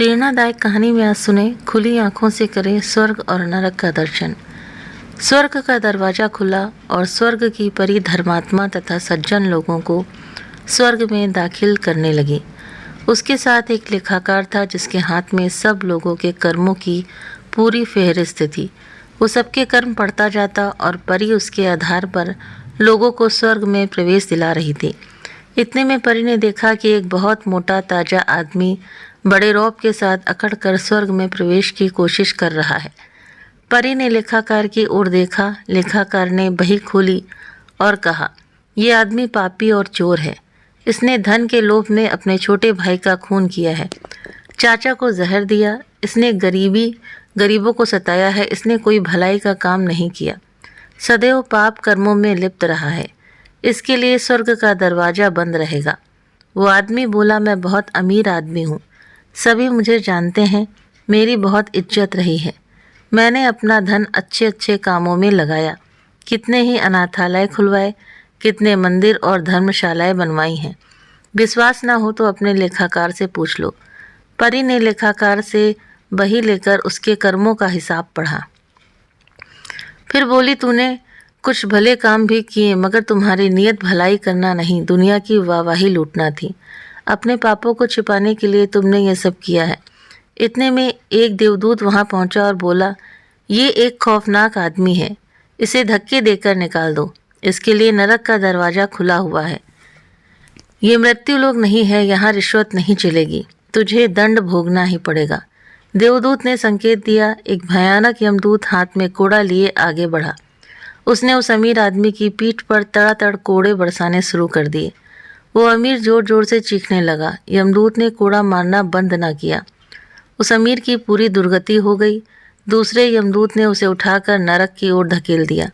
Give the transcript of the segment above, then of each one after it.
प्रेरणादायक कहानी में आज सुने खुली आंखों से करें स्वर्ग और नरक का दर्शन। स्वर्ग का दरवाजा खुला और स्वर्ग की परी धर्मात्मा तथा सज्जन लोगों को स्वर्ग में दाखिल करने लगी। उसके साथ एक लेखाकार था जिसके हाथ में सब लोगों के कर्मों की पूरी फेहरिस्त थी। वो सबके कर्म पढ़ता जाता और परी उसके आधार पर लोगों को स्वर्ग में प्रवेश दिला रही थी। इतने में परी ने देखा कि एक बहुत मोटा ताजा आदमी बड़े रौब के साथ अकड़ कर स्वर्ग में प्रवेश की कोशिश कर रहा है। परी ने लेखाकार की ओर देखा। लेखाकार ने बही खोली और कहा, यह आदमी पापी और चोर है। इसने धन के लोभ में अपने छोटे भाई का खून किया है, चाचा को जहर दिया। इसने गरीबों को सताया है। इसने कोई भलाई का काम नहीं किया, सदैव पाप कर्मों में लिप्त रहा है। इसके लिए स्वर्ग का दरवाज़ा बंद रहेगा। वो आदमी बोला, मैं बहुत अमीर आदमी हूँ, सभी मुझे जानते हैं, मेरी बहुत इज्जत रही है। मैंने अपना धन अच्छे अच्छे कामों में लगाया, कितने ही अनाथालय खुलवाए, कितने मंदिर और धर्मशालाएं बनवाई हैं। विश्वास ना हो तो अपने लेखाकार से पूछ लो। परी ने लेखाकार से बही लेकर उसके कर्मों का हिसाब पढ़ा। फिर बोली, तूने कुछ भले काम भी किए, मगर तुम्हारी नीयत भलाई करना नहीं, दुनिया की वाहवाही लूटना थी। अपने पापों को छिपाने के लिए तुमने ये सब किया है। इतने में एक देवदूत वहाँ पहुँचा और बोला, ये एक खौफनाक आदमी है, इसे धक्के देकर निकाल दो। इसके लिए नरक का दरवाज़ा खुला हुआ है। ये मृत्यु लोक नहीं है, यहाँ रिश्वत नहीं चलेगी, तुझे दंड भोगना ही पड़ेगा। देवदूत ने संकेत दिया। एक भयानक यमदूत हाथ में कोड़ा लिए आगे बढ़ा। उसने उस अमीर आदमी की पीठ पर तड़ातड़ कोड़े बरसाने शुरू कर दिए। वो अमीर जोर जोर से चीखने लगा। यमदूत ने कोड़ा मारना बंद न किया। उस अमीर की पूरी दुर्गति हो गई। दूसरे यमदूत ने उसे उठाकर नरक की ओर धकेल दिया।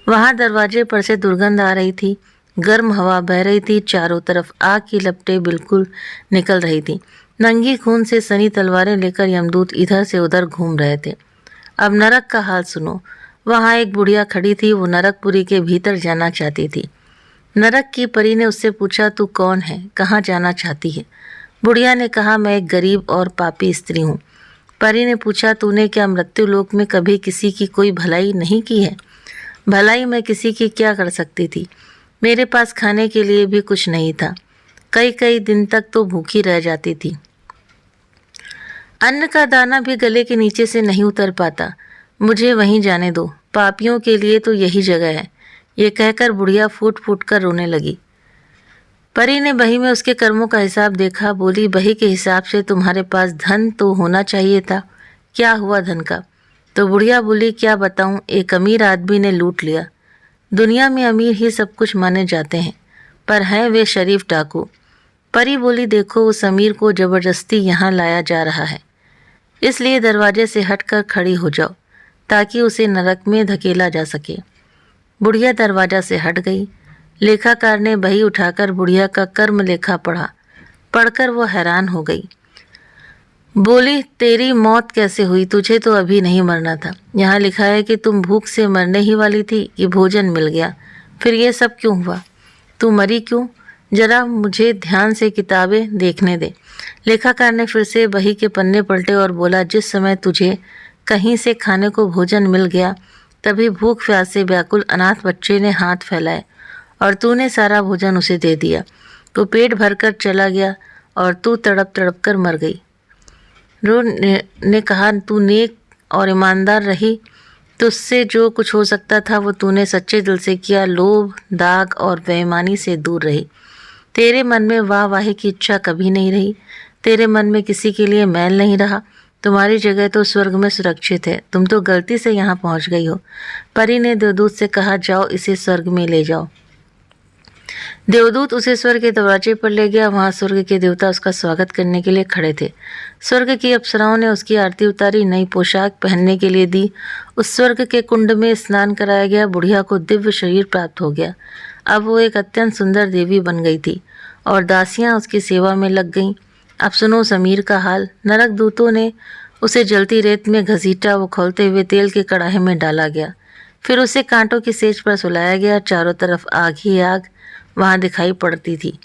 वहाँ दरवाजे पर से दुर्गंध आ रही थी, गर्म हवा बह रही थी, चारों तरफ आग की लपटें बिल्कुल निकल रही थी। नंगी खून से सनी तलवारें लेकर यमदूत इधर से उधर घूम रहे थे। अब नरक का हाल सुनो। वहाँ एक बुढ़िया खड़ी थी। वो नरकपुरी के भीतर जाना चाहती थी। नरक की परी ने उससे पूछा, तू कौन है, कहाँ जाना चाहती है? बुढ़िया ने कहा, मैं एक गरीब और पापी स्त्री हूँ। परी ने पूछा, तूने क्या मृत्यु लोक में कभी किसी की कोई भलाई नहीं की है? भलाई मैं किसी की क्या कर सकती थी? मेरे पास खाने के लिए भी कुछ नहीं था। कई कई दिन तक तो भूखी रह जाती थी। अन्न का दाना भी गले के नीचे से नहीं उतर पाता। मुझे वहीं जाने दो, पापियों के लिए तो यही जगह है। ये कहकर बुढ़िया फूट फूट कर रोने लगी। परी ने बही में उसके कर्मों का हिसाब देखा। बोली, बही के हिसाब से तुम्हारे पास धन तो होना चाहिए था, क्या हुआ धन का? तो बुढ़िया बोली, क्या बताऊं, एक अमीर आदमी ने लूट लिया। दुनिया में अमीर ही सब कुछ माने जाते हैं, पर हैं वे शरीफ डाकू। परी बोली, देखो, उस अमीर को ज़बरदस्ती यहाँ लाया जा रहा है, इसलिए दरवाजे से हटकर खड़ी हो जाओ ताकि उसे नरक में धकेला जा सके। बुढ़िया दरवाजा से हट गई। लेखाकार ने बही उठाकर बुढ़िया का कर्म लेखा पढ़ा। पढ़कर वो हैरान हो गई। बोली, तेरी मौत कैसे हुई? तुझे तो अभी नहीं मरना था। यहाँ लिखा है कि तुम भूख से मरने ही वाली थी, कि भोजन मिल गया, फिर ये सब क्यों हुआ? तू मरी क्यों? जरा मुझे ध्यान से किताबें देखने दे। लेखाकार ने फिर से बही के पन्ने पलटे और बोला, जिस समय तुझे कहीं से खाने को भोजन मिल गया, तभी भूख प्यास से व्याकुल अनाथ बच्चे ने हाथ फैलाए और तूने सारा भोजन उसे दे दिया। तो पेट भरकर चला गया और तू तड़प तड़प कर मर गई। रो ने कहा, तू नेक और ईमानदार रही, तुझसे जो कुछ हो सकता था वो तूने सच्चे दिल से किया। लोभ, दाग और बेईमानी से दूर रही। तेरे मन में वाहवाही की इच्छा कभी नहीं रही। तेरे मन में किसी के लिए मैल नहीं रहा। तुम्हारी जगह तो स्वर्ग में सुरक्षित है, तुम तो गलती से यहाँ पहुँच गई हो। परी ने देवदूत से कहा, जाओ इसे स्वर्ग में ले जाओ। देवदूत उसे स्वर्ग के दरवाजे पर ले गया। वहाँ स्वर्ग के देवता उसका स्वागत करने के लिए खड़े थे। स्वर्ग की अप्सराओं ने उसकी आरती उतारी, नई पोशाक पहनने के लिए दी। उस स्वर्ग के कुंड में स्नान कराया गया। बुढ़िया को दिव्य शरीर प्राप्त हो गया। अब वो एक अत्यंत सुंदर देवी बन गई थी और दासियाँ उसकी सेवा में लग गईं। अब सुनो उस अमीर का हाल। नरक दूतों ने उसे जलती रेत में घसीटा। वो खौलते हुए तेल के कड़ाहे में डाला गया। फिर उसे कांटों की सेज पर सुलाया गया। चारों तरफ आग ही आग वहाँ दिखाई पड़ती थी।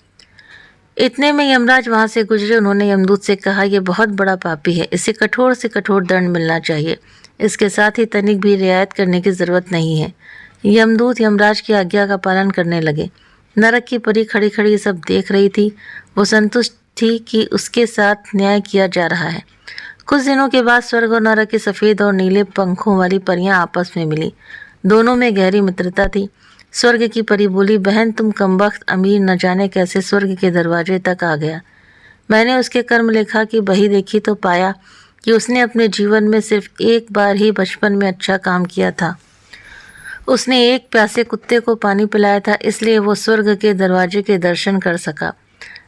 इतने में यमराज वहां से गुजरे। उन्होंने यमदूत से कहा, यह बहुत बड़ा पापी है, इसे कठोर से कठोर दंड मिलना चाहिए। इसके साथ ही तनिक भी रियायत करने की जरूरत नहीं है। यमदूत यमराज की आज्ञा का पालन करने लगे। नरक की परी खड़ी खड़ी सब देख रही थी। वो संतुष्ट थी कि उसके साथ न्याय किया जा रहा है। कुछ दिनों के बाद स्वर्ग और नरक की सफ़ेद और नीले पंखों वाली परियां आपस में मिली। दोनों में गहरी मित्रता थी। स्वर्ग की परी बोली, बहन तुम कमबख्त अमीर न जाने कैसे स्वर्ग के दरवाजे तक आ गया। मैंने उसके कर्म लेखा की बही देखी तो पाया कि उसने अपने जीवन में सिर्फ एक बार ही बचपन में अच्छा काम किया था। उसने एक प्यासे कुत्ते को पानी पिलाया था, इसलिए वो स्वर्ग के दरवाजे के दर्शन कर सका।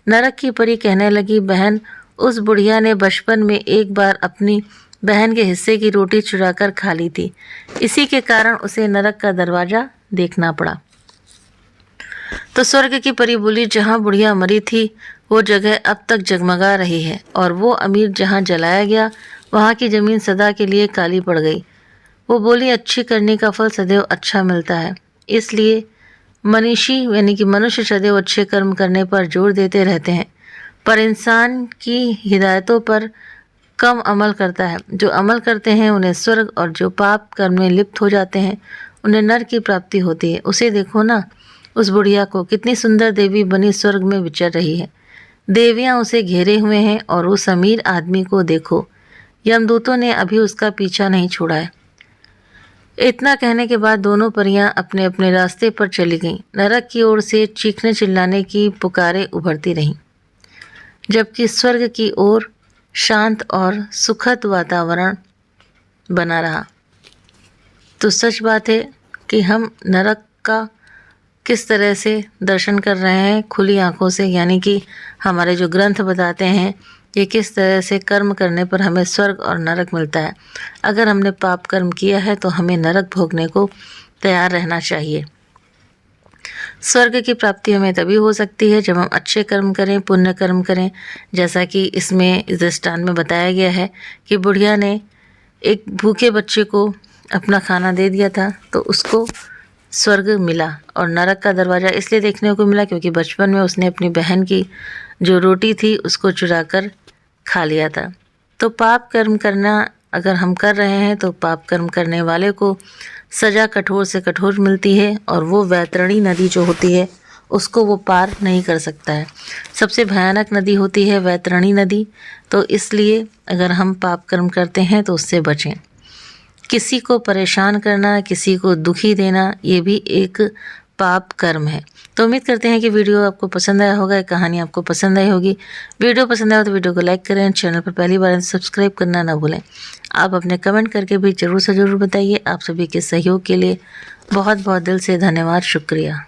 नरक की परी कहने लगी, बहन उस बुढ़िया ने बचपन में एक बार अपनी बहन के हिस्से की रोटी चुराकर खा ली थी। इसी के कारण उसे नरक का दरवाजा देखना पड़ा। तो स्वर्ग की परी बोली, जहाँ बुढ़िया मरी थी वो जगह अब तक जगमगा रही है, और वो अमीर जहाँ जलाया गया वहाँ की ज़मीन सदा के लिए काली पड़ गई। वो बोली, अच्छी करने का फल सदैव अच्छा मिलता है, इसलिए मनीषी यानी कि मनुष्य सदैव अच्छे कर्म करने पर जोर देते रहते हैं, पर इंसान की हिदायतों पर कम अमल करता है। जो अमल करते हैं उन्हें स्वर्ग, और जो पाप कर्म में लिप्त हो जाते हैं उन्हें नरक की प्राप्ति होती है। उसे देखो ना, उस बुढ़िया को, कितनी सुंदर देवी बनी स्वर्ग में विचर रही है। देवियां उसे घेरे हुए हैं, और उस अमीर आदमी को देखो, यमदूतों ने अभी उसका पीछा नहीं छोड़ा है। इतना कहने के बाद दोनों परियां अपने अपने रास्ते पर चली गईं। नरक की ओर से चीखने चिल्लाने की पुकारें उभरती रहीं, जबकि स्वर्ग की ओर शांत और सुखद वातावरण बना रहा। तो सच बात है कि हम नरक का किस तरह से दर्शन कर रहे हैं खुली आंखों से, यानी कि हमारे जो ग्रंथ बताते हैं ये किस तरह से कर्म करने पर हमें स्वर्ग और नरक मिलता है। अगर हमने पाप कर्म किया है तो हमें नरक भोगने को तैयार रहना चाहिए। स्वर्ग की प्राप्ति हमें तभी हो सकती है जब हम अच्छे कर्म करें, पुण्य कर्म करें। जैसा कि इसमें इस दृष्टांत में बताया गया है कि बुढ़िया ने एक भूखे बच्चे को अपना खाना दे दिया था तो उसको स्वर्ग मिला, और नरक का दरवाज़ा इसलिए देखने को मिला क्योंकि बचपन में उसने अपनी बहन की जो रोटी थी उसको चुराकर खा लिया था। तो पाप कर्म करना अगर हम कर रहे हैं तो पाप कर्म करने वाले को सज़ा कठोर से कठोर मिलती है, और वो वैतरणी नदी जो होती है उसको वो पार नहीं कर सकता है। सबसे भयानक नदी होती है वैतरणी नदी। तो इसलिए अगर हम पाप कर्म करते हैं तो उससे बचें। किसी को परेशान करना, किसी को दुखी देना, ये भी एक पाप कर्म है। तो उम्मीद करते हैं कि वीडियो आपको पसंद आया होगा, कहानी आपको पसंद आई होगी। वीडियो पसंद आया तो वीडियो को लाइक करें, चैनल पर पहली बार सब्सक्राइब करना ना भूलें। आप अपने कमेंट करके भी ज़रूर से ज़रूर बताइए। आप सभी के सहयोग के लिए बहुत बहुत दिल से धन्यवाद, शुक्रिया।